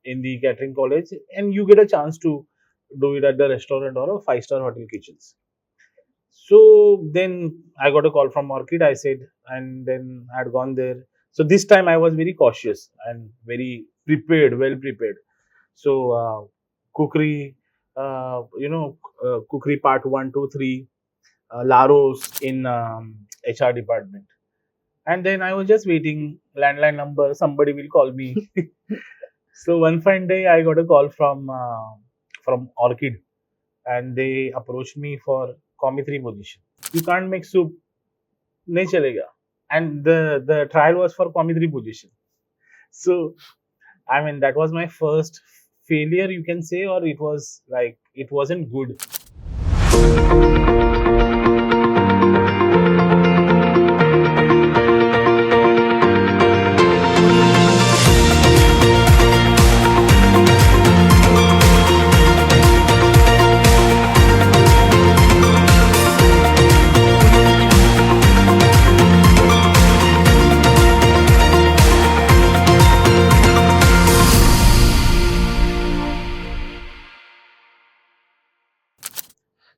in the catering college, and you get a chance to do it at the restaurant or a five-star hotel kitchens. So then I got a call from Market, I said, and then I had gone there. So this time I was very cautious and very prepared, well prepared. So cookery, cookery part one, two, three, Laros in HR department. And then I was just waiting, landline number, somebody will call me. So one fine day, I got a call from Orchid, and they approached me for commissary position. You can't make soup, nahi chalega. And the trial was for commissary position. So I mean that was my first failure, you can say, or it was like it wasn't good.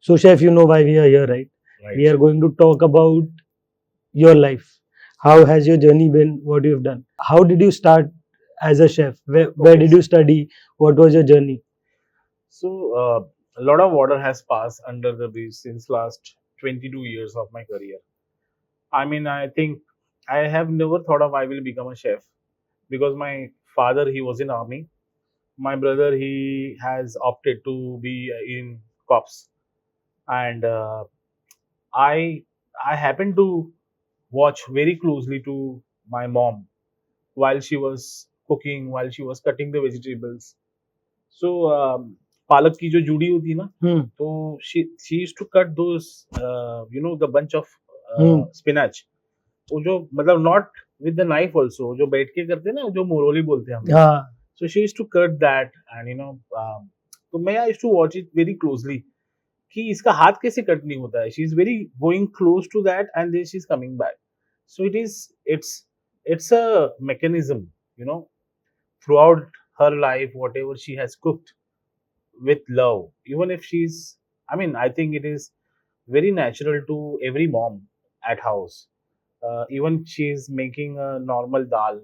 So, Chef, you know why we are here, right? Right. We are going to talk about your life. How has your journey been? What you have done? How did you start as a chef? Where did you study? What was your journey? So a lot of water has passed under the bridge since last 22 years of my career. I mean, I think I have never thought of I will become a chef, because my father, he was in army. My brother, he has opted to be in cops, and I I happened to watch very closely to my mom while she was cooking, while she was cutting the vegetables. So पालक की जो जूड़ी होती है ना, Hmm. तो she used to cut those the bunch of Hmm. spinach. वो जो मतलब not with the knife also, जो बैठ के करते हैं ना, जो मोरोली बोलते हैं हम लोग. हाँ. So she used to cut that, and तो मैं I used to watch it very closely कि इसका हाथ कैसे कट नहीं होता है. She is very going close to that, and then she is coming back. So it's a mechanism, throughout her life, whatever she has cooked with love, even if she's, I mean, I think it is very natural to every mom at house. Even she is making a normal dal,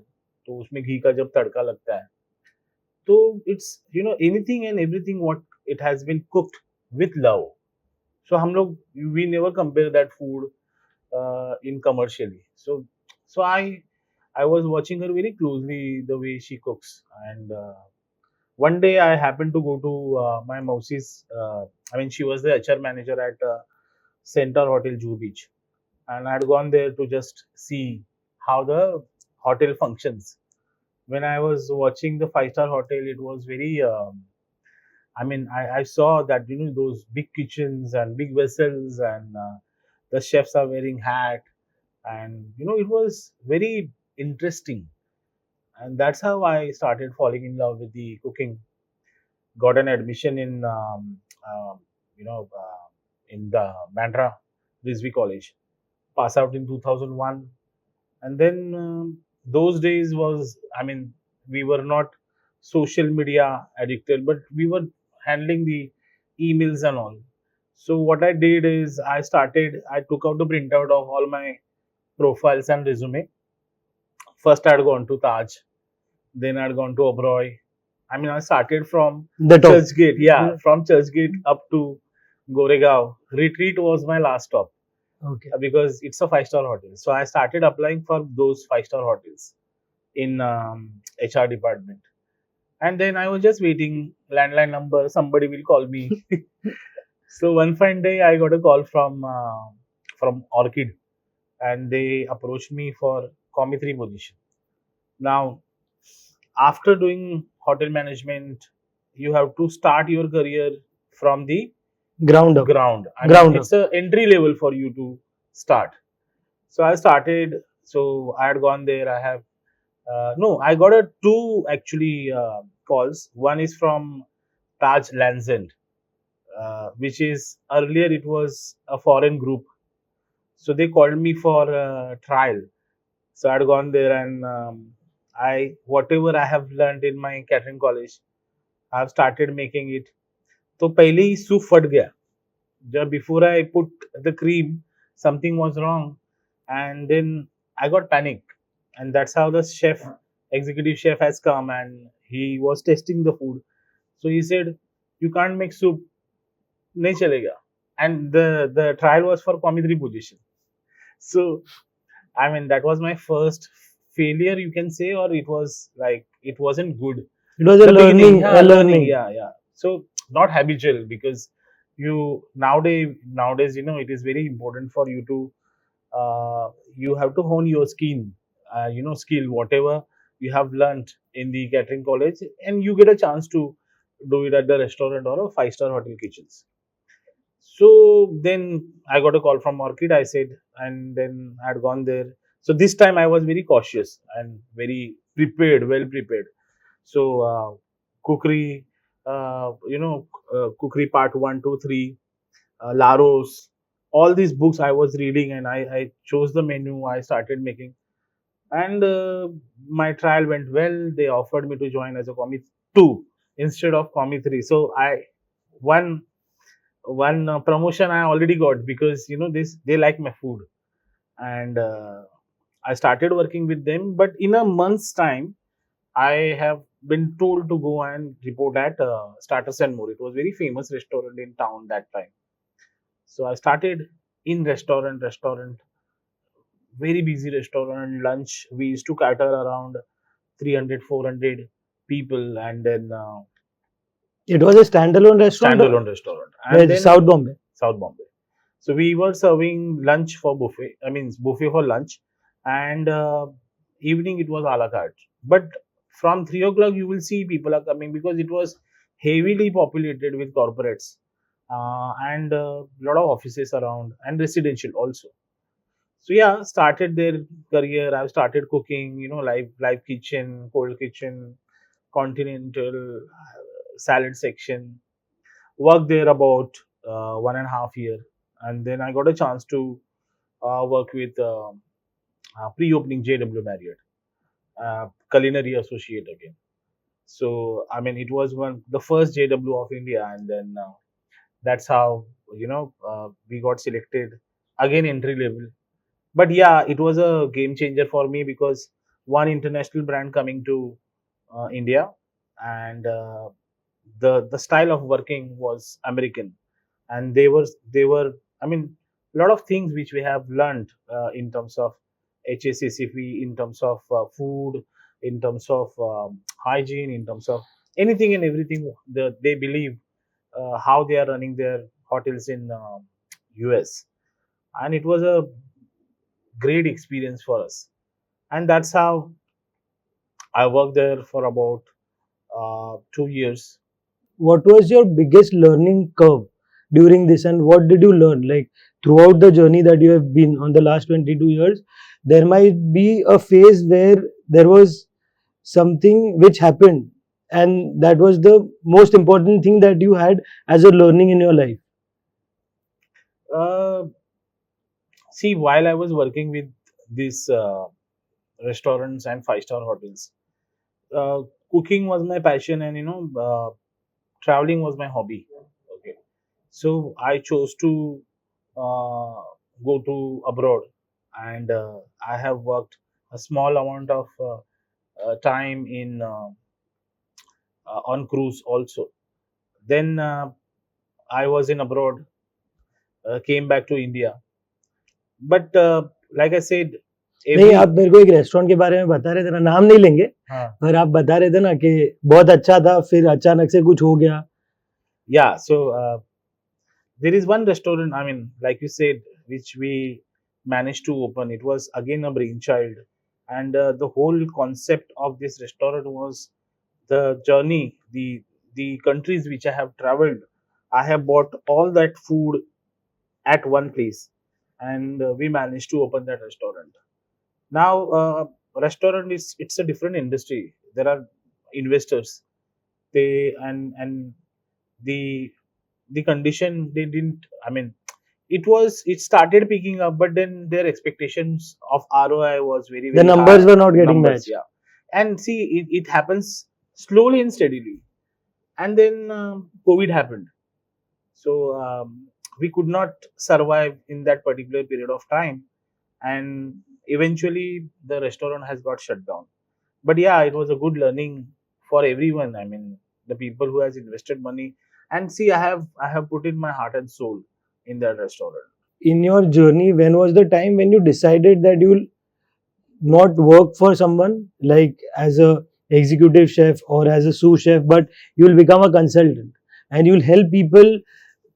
तो उसमें घी का जब तड़का लगता है, तो it's anything and everything what it has been cooked with love. So हम लोग, we never compare that food in commercially. So I was watching her very closely, the way she cooks, and one day I happened to go to my Mausi's. I mean, she was the HR manager at Center Hotel Juhu Beach, and I had gone there to just see how the hotel functions. When I was watching the five-star hotel, it was very. I mean, I saw that those big kitchens and big vessels, and the chefs are wearing hat, and it was very interesting, and that's how I started falling in love with the cooking. Got an admission in in the Bandra Rizvi College. Pass out in 2001, and then those days was, I mean, we were not social media addicted, but we were handling the emails and all. So what I did is I took out the printout of all my profiles and resume. First I had gone to Taj, then I had gone to Oberoi. I mean, I started from The top. Churchgate, yeah, from Churchgate up to Goregaon. Retreat was my last stop Okay. because it's a five-star hotel. So I started applying for those five-star hotels in HR department. And then I was just waiting, landline number, somebody will call me. So one fine day, I got a call from Orchid, and they approached me for commissary position. Now, after doing hotel management, you have to start your career from the Ground up. ground. I Ground mean, up. it's a entry level for you to start. So I started. So I had gone there. I have no. I got a two actually calls. One is from Taj Lanzend, which is earlier it was a foreign group. So they called me for trial. So I had gone there, and I whatever I have learned in my catering college, I have started making it. तो पहले ही soup फट गया. Just before I put the cream, something was wrong, and then I got panic, and that's how the chef, executive chef, has come and he was testing the food. So he said, "You can't make soup, नहीं चलेगा." And the trial was for commentary position. So I mean that was my first failure, you can say, or it was like it wasn't good. It was a The beginning, learning, yeah, a learning, learning. yeah, yeah. So not habitual, because you nowadays it is very important for you to you have to hone your skill, whatever you have learned in the catering college, and you get a chance to do it at the restaurant or a five-star hotel kitchens. So then I got a call from Orchid. I said, and then I had gone there. So this time I was very cautious and very prepared, well prepared. So cookery, cookery part one, two, three, Laros, all these books I was reading, and I chose the menu. I started making, and my trial went well. They offered me to join as a commie two instead of commie three. So I one one promotion I already got, because this they like my food, and I started working with them. But in a month's time, I have been told to go and report at Starters and More. It was very famous restaurant in town that time. So I started in restaurant, very busy restaurant. Lunch we used to cater around 300, 400 people, and then It was a standalone restaurant, standalone restaurant, and where then South Bombay. South Bombay. So we were serving lunch for buffet. I mean buffet for lunch, and evening it was a la carte. But from 3 o'clock you will see people are coming, because it was heavily populated with corporates, and a lot of offices around, and residential also. So yeah, started their career. I've started cooking, live kitchen, cold kitchen, continental, salad section. Worked there about 1.5 year, and then I got a chance to work with pre-opening JW Marriott, culinary associate again. So I mean, it was one the first JW of India, and then that's how we got selected again, entry level. But yeah, it was a game changer for me, because one international brand coming to India, and the style of working was American, and they were I mean a lot of things which we have learned in terms of HACCP, in terms of food, in terms of hygiene, in terms of anything and everything. They believe how they are running their hotels in US, and it was a great experience for us, and that's how I worked there for about 2 years. What was your biggest learning curve during this, and what did you learn? Like throughout the journey that you have been on the last 22 years, there might be a phase where there was something which happened, and that was the most important thing that you had as a learning in your life. Uh, See, while I was working with these restaurants and five-star hotels, uh, cooking was my passion, and traveling was my hobby. Okay, so I chose to uh, go to abroad, and I have worked a small amount of time in on cruise also. Then I was in abroad, came back to India, but like I said, नहीं, आप every मेरे को एक restaurant के बारे में बता रहे थे ना, नाम नहीं लेंगे, हाँ, पर आप बता रहे थे ना कि बहुत अच्छा था, फिर अचानक से कुछ हो गया. yeah. So there is one restaurant, I mean, like you said, which we managed to open. It was again a brainchild, and the whole concept of this restaurant was the journey, the countries which I have traveled. I have bought all that food at one place, and we managed to open that restaurant. Now, restaurant is it's a different industry. There are investors. They and the condition they didn't. I mean, it started picking up, but then their expectations of ROI was very The very numbers high. were not getting Numbers, matched. yeah. And see, it happens slowly and steadily. And then COVID happened. So we could not survive in that particular period of time, and eventually the restaurant has got shut down. But yeah, it was a good learning for everyone. I mean, the people who has invested money, and see, I have put in my heart and soul in that restaurant. In your journey, when was the time when you decided that you'll not work for someone like as a executive chef or as a sous chef, but you'll become a consultant and you'll help people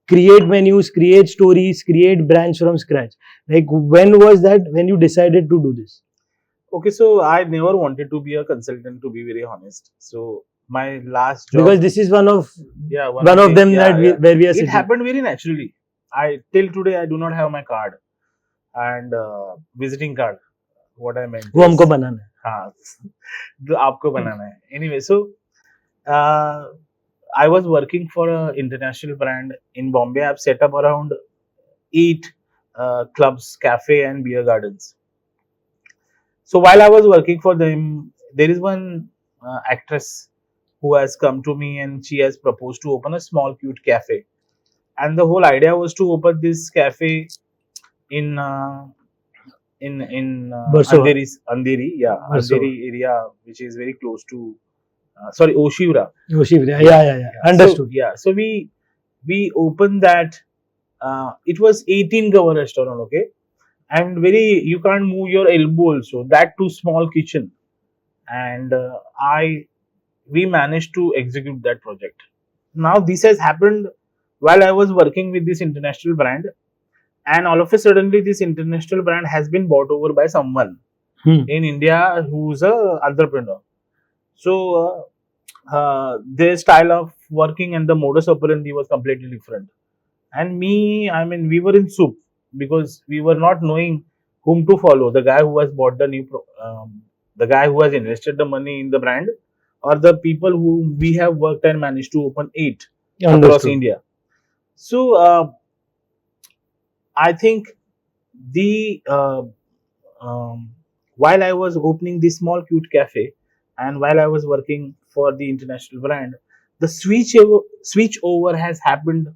create menus, create stories, create brands from scratch? Like, when was that when you decided to do this? Okay, so I never wanted to be a consultant, to be very honest. So my last Because job, this is one of yeah, one of them that yeah, where we are it sitting. happened very naturally. I till today I do not have my card and visiting card. What I meant वो is, हमको बनाना है. हाँ, जो आपको बनाना है. Anyway, so uh, I was working for an international brand in Bombay. I've set up around 8 clubs, cafe, and beer gardens. So while I was working for them, there is one actress who has come to me and she has proposed to open a small, cute cafe. And the whole idea was to open this cafe in Versova. Andheri, yeah, Versova. Andheri area, which is very close to sorry, Oshivra. Yeah, Yeah. understood. So yeah, so we opened that. It was 18 cover restaurant, okay, and very you can't move your elbow also. That too small kitchen, and I we managed to execute that project. Now this has happened while I was working with this international brand, and all of a suddenly this international brand has been bought over by someone in India who's a entrepreneur. So their style of working and the modus operandi was completely different. And me, I mean, we were in soup because we were not knowing whom to follow. The guy who has bought the the guy who has invested the money in the brand, or the people who we have worked and managed to open 8 across Understood. India. So I think the while I was opening this small cute cafe, and while I was working for the international brand, the switch over has happened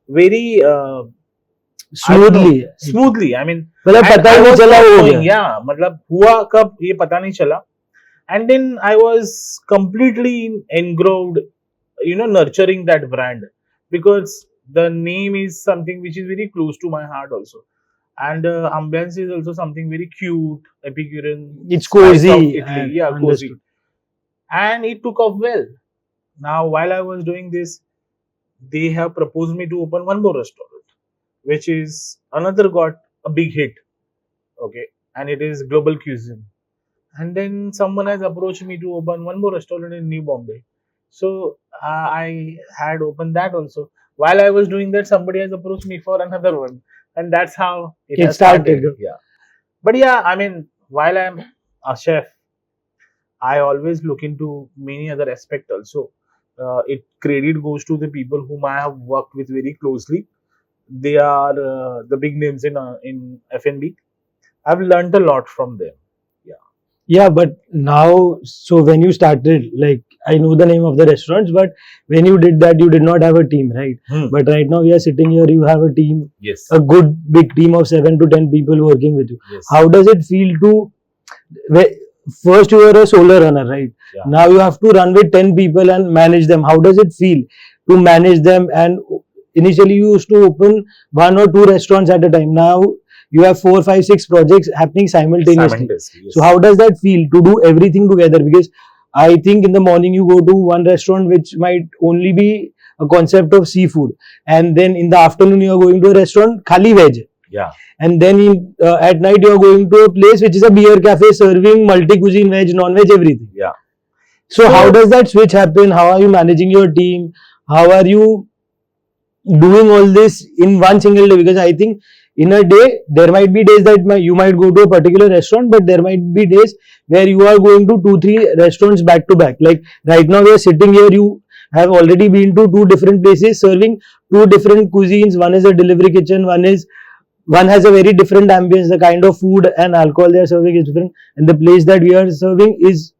very I don't know, Smoothly. smoothly. I mean, मतलब and पता ही I नहीं was चला not वो हो knowing, गया. yeah, मतलब हुआ कब ये पता नहीं चला. And then I was completely engroved, nurturing that brand because the name is something which is very close to my heart also. And ambience is also something very cute, Epicurean It's spice of cozy Italy. and Yeah, cozy. understood. And it took off well. Now, while I was doing this, they have proposed me to open one more restaurant, which is another got a big hit. Okay, and it is global cuisine. And then someone has approached me to open one more restaurant in New Bombay. So I had opened that also. While I was doing that, somebody has approached me for another one, and that's how it It has started. started. Yeah, but yeah, I mean, while I'm a chef, I always look into many other aspects also. It credit goes to the people whom I have worked with very closely. They are the big names in F&B. I've learned a lot from them. Yeah. Yeah, but now, so when you started, like, I know the name of the restaurants, but when you did that, you did not have a team, right? But right now, we are sitting here, you have a team, Yes. a good big team of 7 to 10 people working with you. Yes. How does it feel to, first you were a solo runner, right? Yeah. Now you have to run with 10 people and manage them. How does it feel to manage them? And initially, you used to open 1 or 2 restaurants at a time. Now you have 4, 5, 6 projects happening simultaneously. Yes. So how does that feel to do everything together? Because I think in the morning you go to one restaurant which might only be a concept of seafood, and then in the afternoon you are going to a restaurant khali veg, Yeah. and then at night you are going to a place which is a beer cafe serving multi cuisine, veg, non veg, everything. Yeah. So how does that switch happen? How are you managing your team? How are you doing all this in one single day? Because I think in a day there might be days that you might go to a particular restaurant, but there might be days where you are going to 2, 3 restaurants back to back. Like right now we are sitting here, you have already been to 2 different places serving 2 different cuisines. One is a delivery kitchen, one has a very different ambience. The kind of food and alcohol they are serving is different, and the place that we are serving is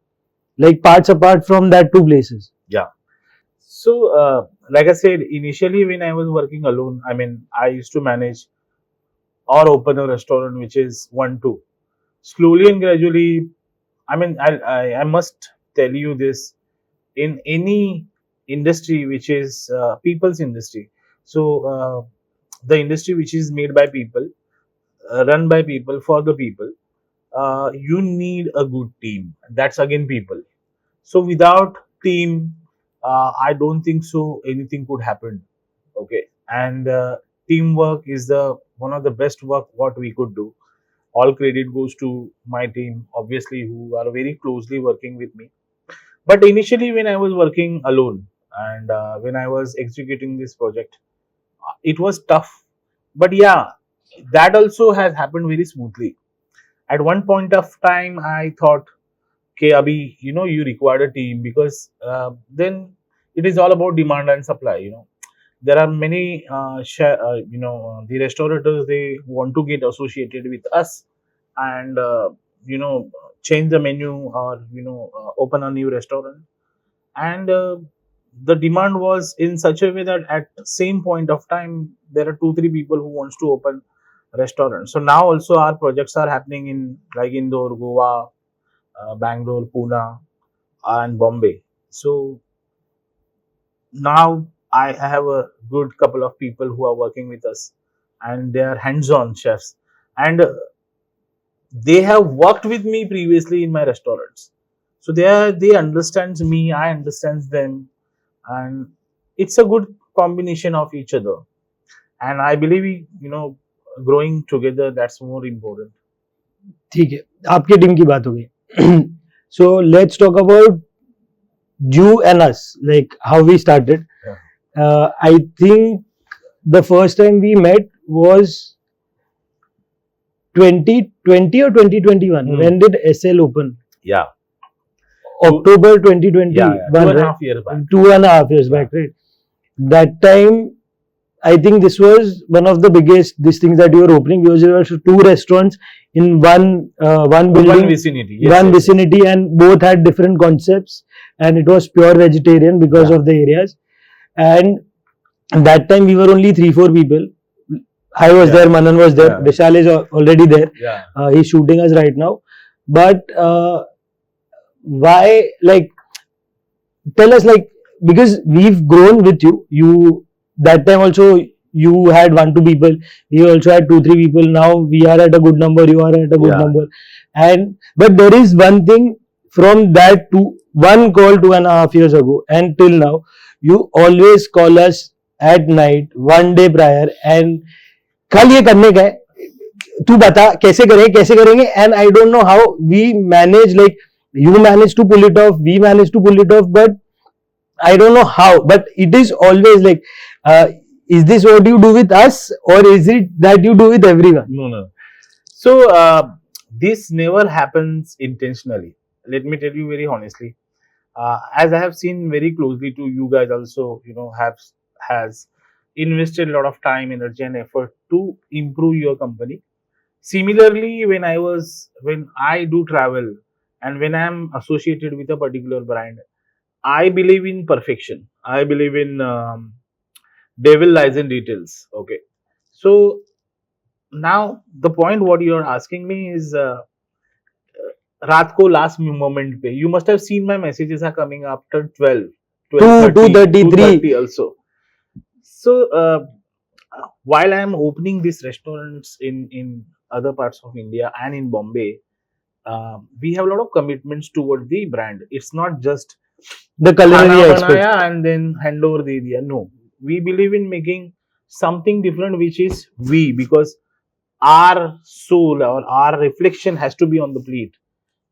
like parts apart from that two places? Yeah. So, like I said, initially when I was working alone, I mean, I used to manage or open a restaurant which is 1 2. Slowly and gradually, I mean, I must tell you this, in any industry which is people's industry. So, the industry which is made by people, run by people, for the people, you need a good team. That's again people. So without team, I don't think so anything could happen. Okay, and teamwork is the one of the best work what we could do. All credit goes to my team, obviously, who are very closely working with me. But initially, when I was working alone and when I was executing this project, it was tough. But yeah, that also has happened very smoothly. At one point of time, I thought, okay, Abhi, you require a team, because then it is all about demand and supply. There are many, the restaurateurs, they want to get associated with us and, you know, change the menu or, open a new restaurant. And the demand was in such a way that at same point of time, there are 2 3 people who wants to open restaurants. So now also our projects are happening in like Indore, Goa, Bangalore, Pune, and Bombay. So now I have a good couple of people who are working with us, and they are hands-on chefs, and they have worked with me previously in my restaurants. So they understands me, I understands them, and it's a good combination of each other. And I believe growing together, that's more important. ठीक है, आपकी team की बात हो गई. So let's talk about you and us, like how we started. Yeah. I think the first time we met was 2020 or 2021. When did SL open? Yeah. October 2021. Yeah, yeah. 2.5 years back. 2.5 years back, right? That time, I think this was one of the biggest these things that you were opening, because there were two restaurants in one building, One vicinity. Yes, one yes, yes. vicinity, and both had different concepts, and it was pure vegetarian because Yeah. of the areas. And that time we were only 3 4 people. I was Yeah. there, Manan was there, Yeah. Vishal is already there. Yeah. He's shooting us right now. But why, like, tell us, like, because we've grown with you that time also you had 1 2 people, we also had 2 3 people. Now we are at a good number, you are at a good Yeah. number. And but there is one thing, from that to one call 2.5 years ago and till now, you always call us at night 1 day prior, and कल ये करने का है, तू बता कैसे करेंगे. And I don't know how we manage, like you manage to pull it off, we manage to pull it off, but I don't know how, but it is always like, is this what you do with us, or is it that you do with everyone? No, no. So this never happens intentionally. Let me tell you very honestly. As I have seen very closely to you guys also, has invested a lot of time, energy, and effort to improve your company. Similarly, when I do travel and when I'm associated with a particular brand, I believe in perfection. I believe in devil lies in details. Okay. So now the point what you're asking me is रात को last moment पे you must have seen my messages are coming after 12 12:30 2:30 also. So while I am opening these restaurants in other parts of India and in Bombay, we have a lot of commitments toward the brand. It's not just The culinary खाना aspect. बनाया and then hand over दे दिया. No, we believe in making something different, which is we, because our soul or our reflection has to be on the plate,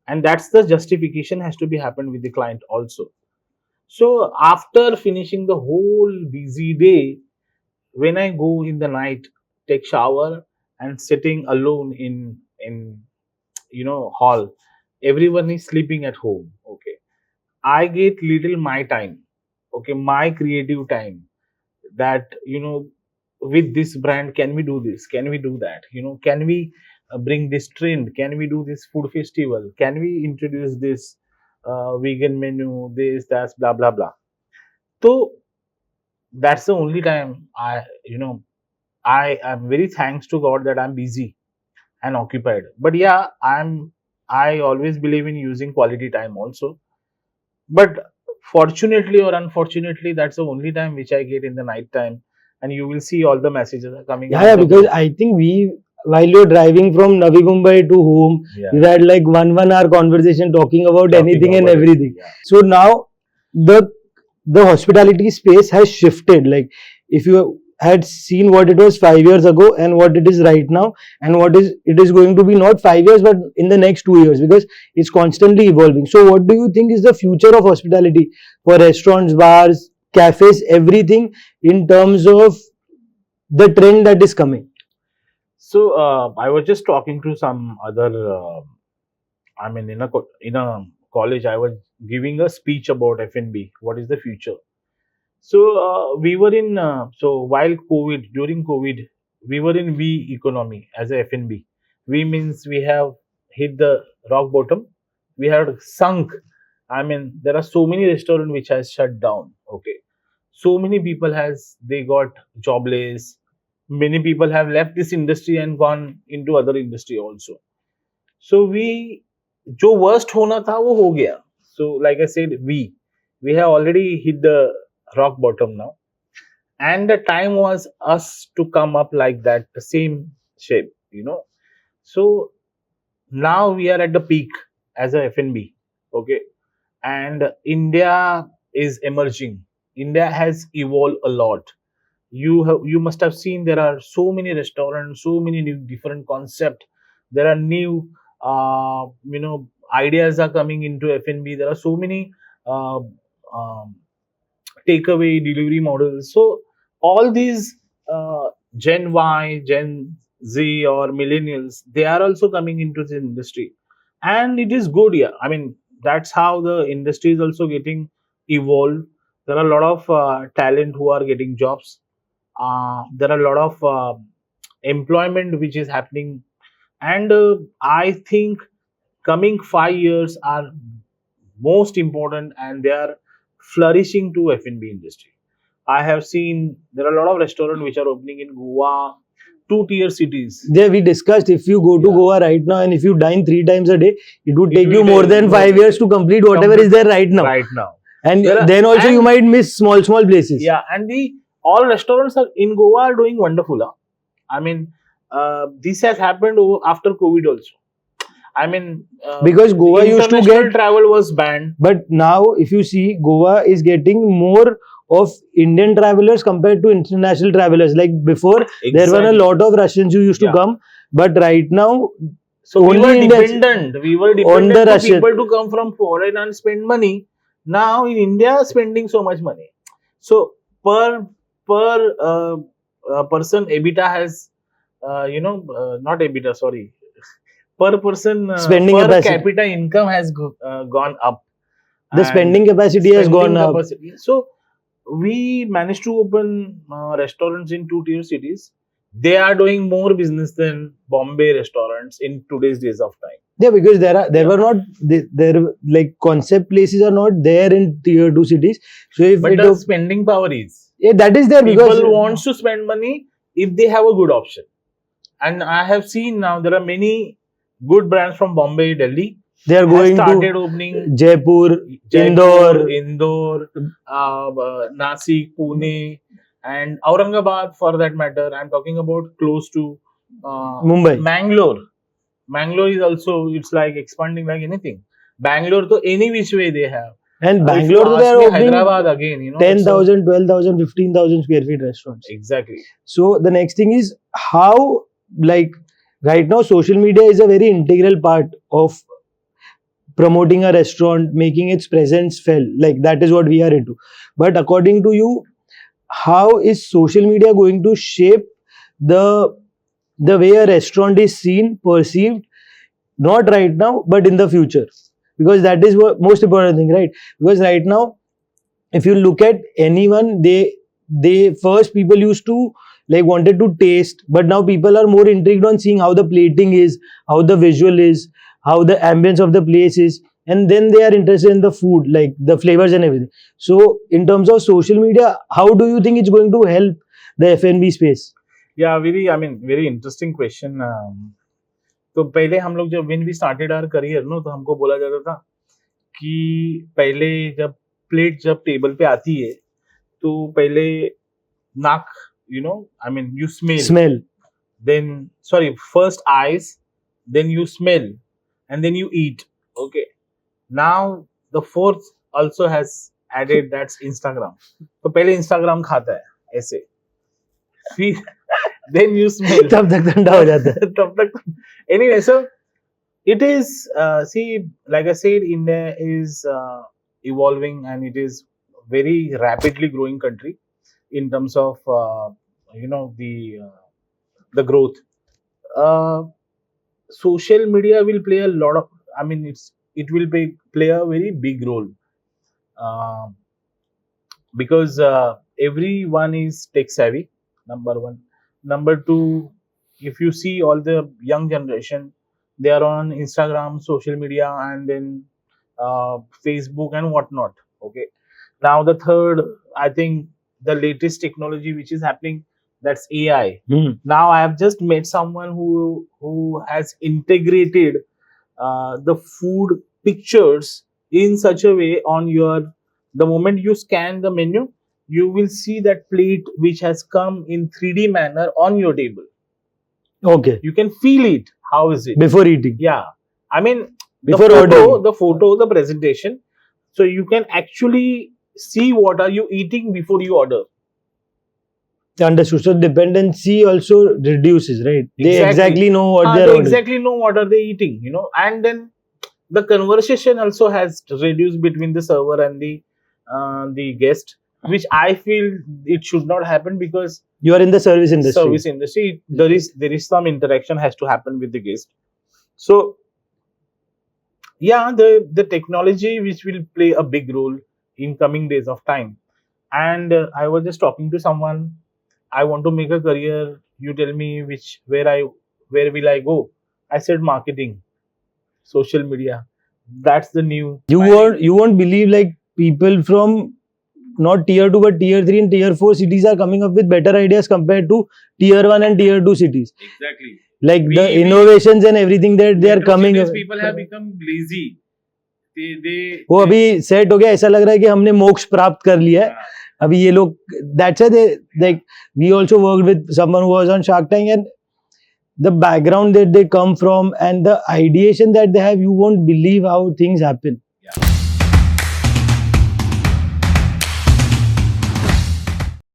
and that's the justification has to be happened with the client also. So after finishing the whole busy day, when I go in the night, take shower, and sitting alone in hall, everyone is sleeping at home. Okay, I get little my time, okay, my creative time, that with this brand, can we do this, can we do that, can we bring this trend, can we do this food festival, can we introduce this vegan menu, this, that, blah, blah, blah. So that's the only time I am very thanks to God that I'm busy and occupied. But yeah, I always believe in using quality time also. But fortunately or unfortunately, that's the only time which I get in the night time. And you will see all the messages are coming Yeah, on yeah, the because group. I think while you're driving from Navi Mumbai to home, Yeah, we've had like 1 hour conversation talking about talking anything and about it. everything. Yeah. So now the the hospitality space has shifted. Like if you had seen what it was 5 years ago and what it is right now, and what is it is going to be not 5 years but in the next 2 years, because it's constantly evolving. So what do you think is the future of hospitality for restaurants, bars, cafes, everything in terms of the trend that is coming? So I was just talking to some other. In a college, I was giving a speech about F&B. What is the future? So we were in while COVID during COVID, we were in V economy as a F&B. V means we have hit the rock bottom. We had sunk. I mean, there are so many restaurants which has shut down. Okay, so many people has they got jobless. Many people have left this industry and gone into other industry also. So we जो worst होना था वो हो गया. So like I said, we have already hit the rock bottom now, and the time was us to come up like that, the same shape, So now we are at the peak as a F&B, okay, and India is emerging. India has evolved a lot. You must have seen there are so many restaurants, so many new different concept. There are new ideas are coming into F&B. There are so many uh, um, takeaway delivery models. So all these Gen Y, Gen Z, or millennials, they are also coming into the industry, and it is good. Yeah, I mean that's how the industry is also getting evolved. There are a lot of talent who are getting jobs. There are a lot of employment which is happening, and I think coming 5 years are most important, and they are flourishing to F&B industry. I have seen there are a lot of restaurants which are opening in Goa, two-tier cities. There we discussed, if you go to Yeah. Goa right now and if you dine 3 times a day, it would It take will you more take than more 5 years to complete whatever is there right now. right now. And There are- then also you and- might miss small places. Yeah, and the all restaurants are in Goa are doing wonderful. Huh? I mean, this has happened after COVID also. I mean, Because Goa used to international get, travel was banned. but now if you see, Goa is getting more of Indian travelers compared to international travelers. Like before, there were a Exactly. lot of Russians who used to Yeah. come, but right now So we only were Indians dependent. We were on the dependent to Russian. people to come from foreign and spend money. Now in India, spending so much money. So per person, EBITDA has not EBITDA, sorry, per person Spending per capacity. capita income has gone up. The And spending capacity has spending gone up. capacity. So we managed to open restaurants in two-tier cities. They are doing more business than Bombay restaurants in today's days of time. Yeah, because there Yeah. were not there like concept places are not there in tier 2 cities. So if But it the was, spending power is. yeah, that is there because People wants to spend money if they have a good option. And I have seen now there are many good brands from Bombay, Delhi. they are Has going started to opening Jaipur, Jaipur, Indore. Indore, Nasik, Pune, and Aurangabad for that matter. I'm talking about close to Mumbai. Mangalore. Mangalore is also, it's like expanding like anything. Bangalore, to any which way they have. And If you Bangalore, they ask are me, opening Hyderabad again, it's a- 10,000, 12,000, 15,000 square feet restaurants. Exactly. So the next thing is how, like right now, social media is a very integral part of promoting a restaurant, making its presence felt. Like that is what we are into. But according to you, how is social media going to shape the way a restaurant is seen, perceived, not right now, but in the future? Because that is what most important thing, right? Because right now, if you look at anyone, they first people used to like wanted to taste, but now people are more intrigued on seeing how the plating is, how the visual is, how the ambience of the place is. and then they are interested in the food, like the flavors and everything. So in terms of social media, how do you think it's going to help the F&B space? Yeah, very interesting question. तो पहले हम लोग जब when we started our career no, तो हमको बोला जाता था कि पहले जब प्लेट जब टेबल पे आती है तो पहले नाक, you smell, then sorry, first eyes, then you smell, and then you eat. Okay, now the fourth also has added, that's Instagram. तो पहले Instagram खाता है ऐसे, फिर then you smell. तब तक ठंडा हो जाता है. तब तक. Anyway, so it is, see, like I said, India is evolving, and it is very rapidly growing country in terms of the growth. Social media will play a lot of, it will play a very big role, uh, because everyone is tech savvy, number one. Number two, if you see all the young generation, they are on Instagram, social media, and then Facebook and whatnot. Okay, now the third, I think the latest technology which is happening, that's AI. Now I have just met someone who has integrated the food pictures in such a way on your, the moment you scan the menu, you will see that plate which has come in 3D manner on your table. Okay. You can feel it. How is it? Before eating. Yeah. I mean, Before the photo, the presentation. So you can actually see what are you eating before you order. Understood. So dependency also reduces, right? They exactly know what they ordering. Exactly know what are they eating, and then the conversation also has reduced between the server and the guest, which I feel it should not happen, because you are in the service industry. There is some interaction has to happen with the guest. So yeah, the technology which will play a big role in coming days of time. And I was just talking to someone, I want to make a career, you tell me where will I go? I said marketing, social media. That's the new. You won't believe, like, people from not tier 2 but tier 3 and tier 4 cities are coming up with better ideas compared to tier 1 and tier 2 cities. Exactly. Like the innovations and everything that they are coming up. People have become lazy. वो अभी set हो गया, ऐसा लग रहा है कि हमने मोक्ष प्राप्त कर लिया है. अभी ये लोग, that's why they, like, we also worked with someone who was on Shark Tank, and the background that they come from and the ideation that they have, you won't believe how things happen.